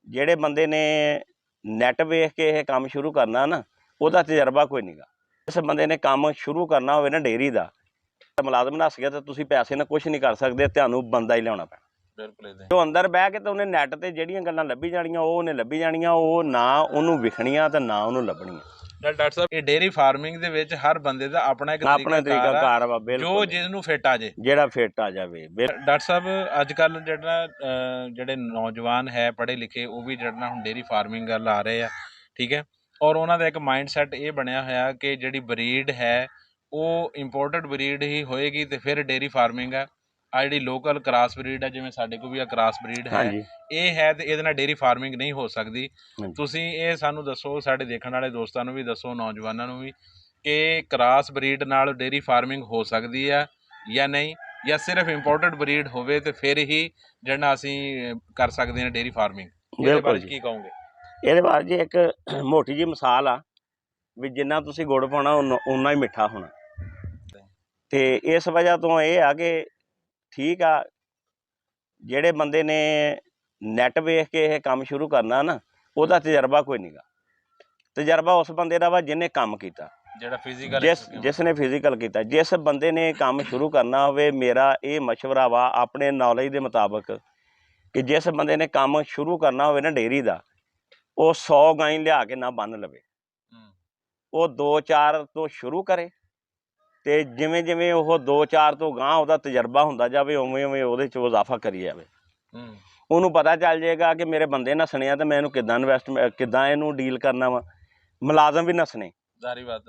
ਜਿਹੜੇ ਬੰਦੇ ਨੇ ਨੈਟ ਵੇਖ ਕੇ ਇਹ ਕੰਮ ਸ਼ੁਰੂ ਕਰਨਾ ਨਾ, ਉਹਦਾ ਤਜਰਬਾ ਕੋਈ ਨਹੀਂਗਾ। ਇਸ ਬੰਦੇ ਨੇ ਕੰਮ ਸ਼ੁਰੂ ਕਰਨਾ ਹੋਵੇ ਨਾ ਡੇਅਰੀ ਦਾ, ਮੁਲਾਜ਼ਮ ਨੱਸ ਗਿਆ ਤਾਂ ਤੁਸੀਂ ਪੈਸੇ ਨਾਲ ਕੁਝ ਨਹੀਂ ਕਰ ਸਕਦੇ, ਤੁਹਾਨੂੰ ਬੰਦਾ ਹੀ ਲਿਆਉਣਾ ਪੈਣਾ। ਬਿਲਕੁਲ ਇਦਾਂ ਜੋ ਅੰਦਰ ਬਹਿ ਕੇ ਤੇ ਉਹਨੇ ਨੈਟ ਤੇ ਜਿਹੜੀਆਂ ਗੱਲਾਂ ਲੱਭੀ ਜਾਣੀਆਂ ਉਹ ਉਹਨੇ ਲੱਭੀ ਜਾਣੀਆਂ, ਉਹ ਨਾ ਉਹਨੂੰ ਵਿਖਣੀਆਂ ਤੇ ਨਾ ਉਹਨੂੰ ਲੱਭਣੀਆਂ। ਡਾਕਟਰ ਸਾਹਿਬ, ਇਹ ਡੇਅਰੀ ਫਾਰਮਿੰਗ ਦੇ ਵਿੱਚ ਹਰ ਬੰਦੇ ਦਾ ਆਪਣਾ ਇੱਕ ਤਰੀਕਾ ਕਾਰ ਵਾ, ਜੋ ਜਿਸ ਨੂੰ ਫਿੱਟ ਆ ਜੇ, ਜਿਹੜਾ ਫਿੱਟ ਆ ਜਾਵੇ। ਡਾਕਟਰ ਸਾਹਿਬ, ਅੱਜ ਕੱਲ ਜਿਹੜੇ ਨੌਜਵਾਨ ਹੈ ਪੜ੍ਹੇ ਲਿਖੇ, ਉਹ ਵੀ ਜਿਹੜਾ ਹੁਣ ਡੇਅਰੀ ਫਾਰਮਿੰਗ ਵੱਲ ਆ ਰਹੇ ਆ, ਠੀਕ ਹੈ, ਔਰ ਉਹਨਾਂ ਦਾ ਇੱਕ ਮਾਈਂਡ ਸੈਟ ਇਹ ਬਣਿਆ ਹੋਇਆ ਕਿ ਜਿਹੜੀ ਬਰੀਡ ਹੈ ਉਹ ਇੰਪੋਰਟਡ ਬਰੀਡ ਹੀ ਹੋਏਗੀ ਤੇ ਫਿਰ ਡੇਅਰੀ ਫਾਰਮਿੰਗ ਹੈ। ਆ ਜਿਹੜੀ ਲੋਕਲ ਕ੍ਰਾਸ ਬਰੀਡ ਹੈ, ਜਿਵੇਂ ਸਾਡੇ ਕੋਲ ਵੀ ਆ ਕ੍ਰਾਸ ਬਰੀਡ ਹੈ, ਇਹ ਹੈ ਤੇ ਇਹਦੇ ਨਾਲ ਡੇਅਰੀ ਫਾਰਮਿੰਗ ਨਹੀਂ ਹੋ ਸਕਦੀ। ਤੁਸੀਂ ਇਹ ਸਾਨੂੰ ਦੱਸੋ, ਸਾਡੇ ਦੇਖਣ ਵਾਲੇ ਦੋਸਤਾਂ ਨੂੰ ਵੀ ਦੱਸੋ, ਨੌਜਵਾਨਾਂ ਨੂੰ ਵੀ, ਕਿ ਕ੍ਰਾਸ ਬਰੀਡ ਨਾਲ ਡੇਅਰੀ ਫਾਰਮਿੰਗ ਹੋ ਸਕਦੀ ਆ ਜਾਂ ਨਹੀਂ, ਜਾਂ ਸਿਰਫ ਇੰਪੋਰਟਡ ਬਰੀਡ ਹੋਵੇ ਤੇ ਫਿਰ ਹੀ ਜਿਹੜਾ ਅਸੀਂ ਕਰ ਸਕਦੇ ਹਾਂ ਡੇਅਰੀ ਫਾਰਮਿੰਗ। ਇਹਦੇ ਬਾਰੇ ਕੀ ਕਹੋਗੇ? ਇਹਦੇ ਬਾਰੇ ਜੀ ਇੱਕ ਮੋਟੀ ਜਿਹੀ ਮਿਸਾਲ ਆ ਵੀ ਜਿੰਨਾ ਤੁਸੀਂ ਗੁੜ ਪਾਉਣਾ ਓਨਾ ਹੀ ਮਿੱਠਾ ਹੋਣਾ। ਤੇ ਇਸ ਵਜ੍ਹਾ ਤੋਂ ਇਹ ਆ ਕਿ ਠੀਕ ਆ, ਜਿਹੜੇ ਬੰਦੇ ਨੇ ਨੈਟ ਵੇਖ ਕੇ ਇਹ ਕੰਮ ਸ਼ੁਰੂ ਕਰਨਾ ਨਾ, ਉਹਦਾ ਤਜਰਬਾ ਕੋਈ ਨਹੀਂਗਾ। ਤਜਰਬਾ ਉਸ ਬੰਦੇ ਦਾ ਵਾ ਜਿਹਨੇ ਕੰਮ ਕੀਤਾ, ਜਿਹੜਾ ਫਿਜ਼ੀਕਲ, ਜਿਸ ਨੇ ਫਿਜ਼ੀਕਲ ਕੀਤਾ। ਜਿਸ ਬੰਦੇ ਨੇ ਕੰਮ ਸ਼ੁਰੂ ਕਰਨਾ ਹੋਵੇ, ਮੇਰਾ ਇਹ ਮਸ਼ਵਰਾ ਵਾ ਆਪਣੇ ਨੌਲੇਜ ਦੇ ਮੁਤਾਬਕ ਕਿ ਜਿਸ ਬੰਦੇ ਨੇ ਕੰਮ ਸ਼ੁਰੂ ਕਰਨਾ ਹੋਵੇ ਨਾ ਡੇਅਰੀ ਦਾ, ਉਹ 100 ਗਾਂ ਲਿਆ ਕੇ ਨਾ ਬੰਨ ਲਵੇ, ਉਹ 2-4 ਤੋਂ ਸ਼ੁਰੂ ਕਰੇ ਤੇ ਜਿਵੇਂ ਜਿਵੇਂ ਉਹ 2-4 ਤੋਂ ਗਾਂ ਉਹਦਾ ਤਜਰਬਾ ਹੁੰਦਾ ਜਾਵੇ, ਉਵੇਂ ਉਵੇਂ ਉਹਦੇ 'ਚ ਇਜ਼ਾਫਾ ਕਰੀ ਜਾਵੇ। ਉਹਨੂੰ ਪਤਾ ਚੱਲ ਜਾਏਗਾ ਕਿ ਮੇਰੇ ਬੰਦੇ ਨੱਸਣੇ ਆ ਤੇ ਮੈਂ ਇਹਨੂੰ ਕਿੱਦਾਂ ਇਹਨੂੰ ਡੀਲ ਕਰਨਾ ਵਾ। ਮੁਲਾਜ਼ਮ ਵੀ ਨੱਸਣੇ, ਜ਼ਾਰੀ ਬਾਤ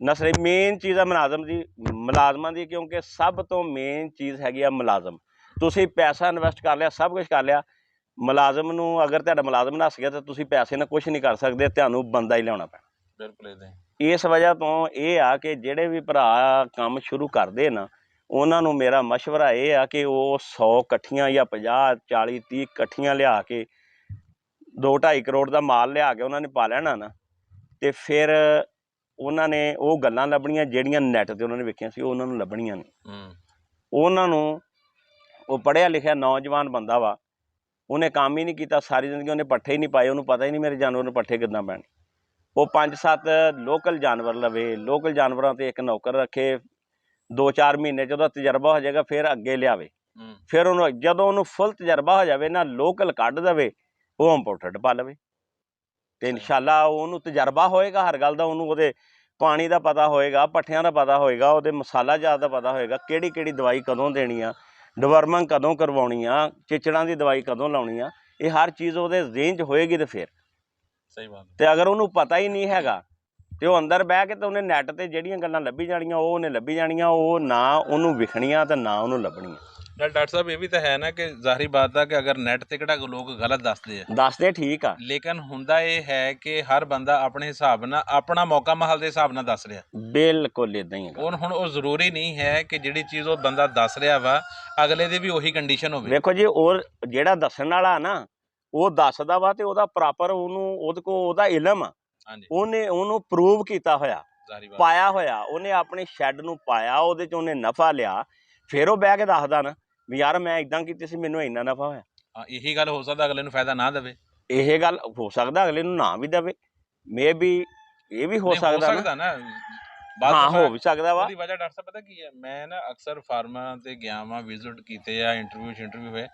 ਨਸਲੇ ਮੇਨ ਚੀਜ਼ ਆ ਮੁਲਾਜ਼ਮਾਂ ਦੀ, ਕਿਉਂਕਿ ਸਭ ਤੋਂ ਮੇਨ ਚੀਜ਼ ਹੈਗੀ ਆ ਮੁਲਾਜ਼ਮ। ਤੁਸੀਂ ਪੈਸਾ ਇਨਵੈਸਟ ਕਰ ਲਿਆ, ਸਭ ਕੁਝ ਕਰ ਲਿਆ, ਮੁਲਾਜ਼ਮ ਨੂੰ ਅਗਰ ਤੁਹਾਡਾ ਮੁਲਾਜ਼ਮ ਨੱਸ ਗਿਆ ਤਾਂ ਤੁਸੀਂ ਪੈਸੇ ਨਾਲ ਕੁਝ ਨਹੀਂ ਕਰ ਸਕਦੇ, ਤੁਹਾਨੂੰ ਬੰਦਾ ਹੀ ਲਿਆਉਣਾ ਪੈਣਾ। ਬਿਲਕੁਲ ਇਦਾਂ। ਇਸ ਵਜ੍ਹਾ ਤੋਂ ਇਹ ਆ ਕਿ ਜਿਹੜੇ ਵੀ ਭਰਾ ਕੰਮ ਸ਼ੁਰੂ ਕਰਦੇ ਨਾ, ਉਹਨਾਂ ਨੂੰ ਮੇਰਾ ਮਸ਼ਵਰਾ ਇਹ ਆ ਕਿ ਉਹ 100 ਇਕੱਠੀਆਂ ਜਾਂ 50, 40, 30 ਇਕੱਠੀਆਂ ਲਿਆ ਕੇ 2-2.5 ਕਰੋੜ ਦਾ ਮਾਲ ਲਿਆ ਕੇ ਉਹਨਾਂ ਨੇ ਪਾ ਲੈਣਾ ਨਾ, ਤੇ ਫਿਰ ਉਹਨਾਂ ਨੇ ਉਹ ਗੱਲਾਂ ਲੱਭਣੀਆਂ ਜਿਹੜੀਆਂ ਨੈੱਟ 'ਤੇ ਉਹਨਾਂ ਨੇ ਵੇਖੀਆਂ ਸੀ, ਉਹ ਉਹਨਾਂ ਨੂੰ ਲੱਭਣੀਆਂ ਨੇ। ਉਹਨਾਂ ਨੂੰ, ਉਹ ਪੜ੍ਹਿਆ ਲਿਖਿਆ ਨੌਜਵਾਨ ਬੰਦਾ ਵਾ, ਉਹਨੇ ਕੰਮ ਹੀ ਨਹੀਂ ਕੀਤਾ ਸਾਰੀ ਜ਼ਿੰਦਗੀ, ਉਹਨੇ ਪੱਠੇ ਹੀ ਨਹੀਂ ਪਾਏ, ਉਹਨੂੰ ਪਤਾ ਹੀ ਨਹੀਂ ਮੇਰੇ ਜਾਨਵਰ ਨੂੰ ਪੱਠੇ ਕਿੱਦਾਂ ਪੈਣੇ। ਉਹ 5-7 ਲੋਕਲ ਜਾਨਵਰ ਲਵੇ, ਲੋਕਲ ਜਾਨਵਰਾਂ 'ਤੇ ਇੱਕ ਨੌਕਰ ਰੱਖੇ, 2-4 ਮਹੀਨੇ 'ਚ ਉਹਦਾ ਤਜਰਬਾ ਹੋ ਜਾਏਗਾ, ਫਿਰ ਅੱਗੇ ਲਿਆਵੇ। ਫਿਰ ਉਹਨੂੰ ਜਦੋਂ ਉਹਨੂੰ ਫੁੱਲ ਤਜਰਬਾ ਹੋ ਜਾਵੇ ਨਾ, ਲੋਕਲ ਕੱਢ ਦੇਵੇ, ਉਹ ਇੰਪੋਰਟਡ ਪਾ ਲਵੇ ਤੇ ਇਨਸ਼ਾਅੱਲਾ ਉਹਨੂੰ ਤਜਰਬਾ ਹੋਏਗਾ ਹਰ ਗੱਲ ਦਾ। ਉਹਨੂੰ ਉਹਦੇ ਪਾਣੀ ਦਾ ਪਤਾ ਹੋਏਗਾ, ਪੱਠਿਆਂ ਦਾ ਪਤਾ ਹੋਏਗਾ, ਉਹਦੇ ਮਸਾਲਾ ਜਾਤ ਦਾ ਪਤਾ ਹੋਏਗਾ, ਕਿਹੜੀ ਕਿਹੜੀ ਦਵਾਈ ਕਦੋਂ ਦੇਣੀ ਆ, ਡਿਵਰਮਿੰਗ ਕਦੋਂ ਕਰਵਾਉਣੀ ਆ, ਚਿਚੜਾਂ ਦੀ ਦਵਾਈ ਕਦੋਂ ਲਾਉਣੀ ਆ, ਇਹ ਹਰ ਚੀਜ਼ ਉਹਦੇ ਜ਼ੇਨ 'ਚ ਹੋਏਗੀ। ਤੇ ਫਿਰ ਸਹੀ ਬਾਤ। ਤੇ ਅਗਰ ਉਹਨੂੰ ਪਤਾ ਹੀ ਨਹੀਂ ਹੈਗਾ ਤੇ ਉਹ ਅੰਦਰ ਬਹਿ ਕੇ ਤੇ ਉਹਨੇ ਨੈੱਟ ਤੇ ਜਿਹੜੀਆਂ ਗੱਲਾਂ ਲੱਭੀ ਜਾਣੀਆਂ, ਉਹ ਉਹਨੇ ਲੱਭੀ ਜਾਣੀਆਂ, ਉਹ ਨਾ ਉਹਨੂੰ ਵਿਖਣੀਆਂ ਤੇ ਨਾ ਉਹਨੂੰ ਲੱਭਣੀਆਂ। ਡਾਕਟਰ ਸਾਹਿਬ, ਇਹ ਵੀ ਤਾਂ ਹੈ ਨਾ ਕਿ ਜ਼ਾਹਰੀ ਬਾਤ ਆ ਕਿ ਅਗਰ ਨੈੱਟ ਤੇ ਕਿਹੜਾ ਲੋਕ ਗਲਤ ਦੱਸਦੇ ਠੀਕ ਆ, ਲੇਕਿਨ ਹੁੰਦਾ ਇਹ ਹੈ ਕਿ ਹਰ ਬੰਦਾ ਆਪਣੇ ਹਿਸਾਬ ਨਾਲ, ਆਪਣਾ ਮੌਕਾ ਮਾਹੌਲ ਦੇ ਹਿਸਾਬ ਨਾਲ ਦੱਸ ਰਿਹਾ। ਬਿਲਕੁਲ ਇਦਾਂ ਹੀ। ਹੁਣ ਉਹ ਜ਼ਰੂਰੀ ਨਹੀਂ ਹੈ ਕਿ ਜਿਹੜੀ ਚੀਜ਼ ਉਹ ਬੰਦਾ ਦੱਸ ਰਿਹਾ ਵਾ ਅਗਲੇ ਦੀ ਵੀ ਉਹੀ ਕੰਡੀਸ਼ਨ ਹੋਵੇ। ਵੇਖੋ ਜੀ, ਉਹ ਜਿਹੜਾ ਦੱਸਣ ਵਾਲਾ ਨਾ, ਉਹ ਦੱਸਦਾ ਵਾ ਤੇ ਉਹਦਾ ਪ੍ਰੋਪਰ ਉਹਦੇ ਕੋਲ ਉਹਦਾ ਇਲਮ ਆ, ਉਹਨੂੰ ਪ੍ਰੂਵ ਕੀਤਾ ਹੋਇਆ, ਪਾਇਆ ਹੋਇਆ, ਉਹਨੇ ਆਪਣੇ ਸ਼ੈੱਡ ਨੂੰ ਪਾਇਆ, ਉਹਦੇ 'ਚ ਉਹਨੇ ਨਫਾ ਲਿਆ, ਫਿਰ ਉਹ ਬਹਿ ਕੇ ਦੱਸਦਾ ਨਾ ਵੀ ਯਾਰ ਮੈਂ ਇਦਾਂ ਕੀਤੀ ਸੀ, ਮੈਨੂੰ ਇੰਨਾ ਨਫਾ ਹੋਇਆ। ਇਹੀ ਗੱਲ ਹੋ ਸਕਦਾ ਅਗਲੇ ਨੂੰ ਫਾਇਦਾ ਨਾ ਦੇਵੇ, ਇਹ ਗੱਲ ਹੋ ਸਕਦਾ ਅਗਲੇ ਨੂੰ ਨਾ ਵੀ ਦੇਵੇ, ਮੇ ਵੀ ਇਹ ਵੀ ਹੋ ਸਕਦਾ ਨਾ, ਹਾਂ ਹੋ ਵੀ ਸਕਦਾ ਵਾ। ਉਹਦੀ ਵਜ੍ਹਾ ਡਾਕਟਰ ਸਾਹਿਬ ਪਤਾ ਕੀ ਹੈ, ਮੈਂ ਨਾ ਅਕਸਰ ਫਾਰਮਾਂ 'ਤੇ ਗਿਆ ਵਾਂ, ਵਿਜ਼ਿਟ ਕੀਤੇ ਆ, ਇੰਟਰਵਿਊ ਹੋਏ,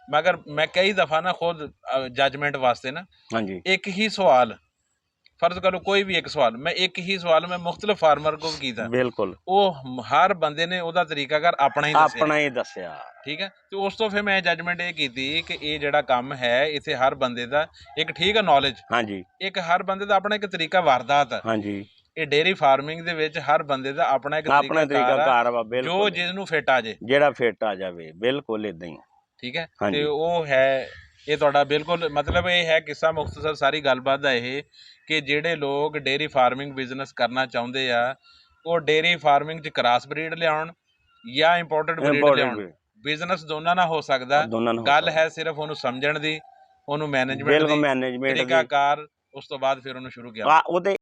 ਮਗਰ ਮੈਂ ਕਈ ਦਫਾ ਨਾ ਖੁਦ ਜੱਜਮੈਂਟ ਵਾਸਤੇ ਨਾ, ਇੱਕ ਹੀ ਸਵਾਲ ਫਰਜ਼ ਕਰੋ, ਕੋਈ ਵੀ ਇੱਕ ਸਵਾਲ, ਮੈਂ ਇੱਕ ਹੀ ਸਵਾਲ ਮੈਂ ਮੁਖਤਲਿਫ ਫਾਰਮਰ ਕੋਲ ਕੀਤਾ, ਬਿਲਕੁਲ ਉਹ ਹਰ ਬੰਦੇ ਨੇ ਉਹਦਾ ਤਰੀਕਾਕਾਰ ਆਪਣਾ ਹੀ ਦੱਸਿਆ, ਠੀਕ ਹੈ। ਤੇ ਉਸ ਤੋਂ ਫਿਰ ਮੈਂ ਜੱਜਮੈਂਟ ਇਹ ਕੀਤੀ ਕਿ ਇਹ ਜਿਹੜਾ ਕੰਮ ਹੈ, ਇੱਥੇ ਹਰ ਬੰਦੇ ਦਾ ਇੱਕ ਠੀਕ ਹੈ ਨੌਲੇਜ, ਇੱਕ ਹਰ ਬੰਦੇ ਦਾ ਆਪਣਾ ਇੱਕ ਤਰੀਕਾ ਵਾਰਦਾਤ ਹੈ। ਇਹ ਡੇਅਰੀ ਫਾਰਮਿੰਗ ਦੇ ਵਿੱਚ ਹਰ ਬੰਦੇ ਦਾ ਆਪਣਾ ਇੱਕ ਤਰੀਕਾਕਾਰ ਵਾ, ਜੋ ਜਿਸ ਨੂੰ ਫਿੱਟ ਆ ਜੇ, ਜਿਹੜਾ ਫਿੱਟ ਆ ਜਾਵੇ, ਬਿਲਕੁਲ ਇਦਾਂ ਹੀ, ਠੀਕ ਹੈ। ਤੇ ਉਹ ਹੈ, ਇਹ ਤੁਹਾਡਾ ਬਿਲਕੁਲ ਮਤਲਬ ਇਹ ਹੈ ਕਿੱਸਾ ਮੁਖਤਸਰ ਸਾਰੀ ਗੱਲਬਾਤ ਦਾ ਇਹ ਕਿ ਜਿਹੜੇ ਲੋਕ ਡੇਅਰੀ ਫਾਰਮਿੰਗ ਬਿਜ਼ਨਸ ਕਰਨਾ ਚਾਹੁੰਦੇ ਆ, ਉਹ ਡੇਅਰੀ ਫਾਰਮਿੰਗ 'ਚ ਕ੍ਰਾਸ ਬਰੀਡ ਲਿਆਉਣ ਜਾਂ ਇੰਪੋਰਟਡ ਬਰੀਡ ਲਿਆਉਣ, ਬਿਜ਼ਨਸ ਦੋਨਾਂ ਨਾਲ ਹੋ ਸਕਦਾ। ਗੱਲ ਹੈ ਸਿਰਫ ਉਹਨੂੰ ਸਮਝਣ ਦੀ, ਉਹਨੂੰ ਮੈਨੇਜਮੈਂਟ ਦੀ ਤਰੀਕਾਕਾਰ, ਉਸ ਤੋਂ ਬਾਅਦ ਫਿਰ ਉਹਨੂੰ ਸ਼ੁਰੂ ਕੀਤਾ।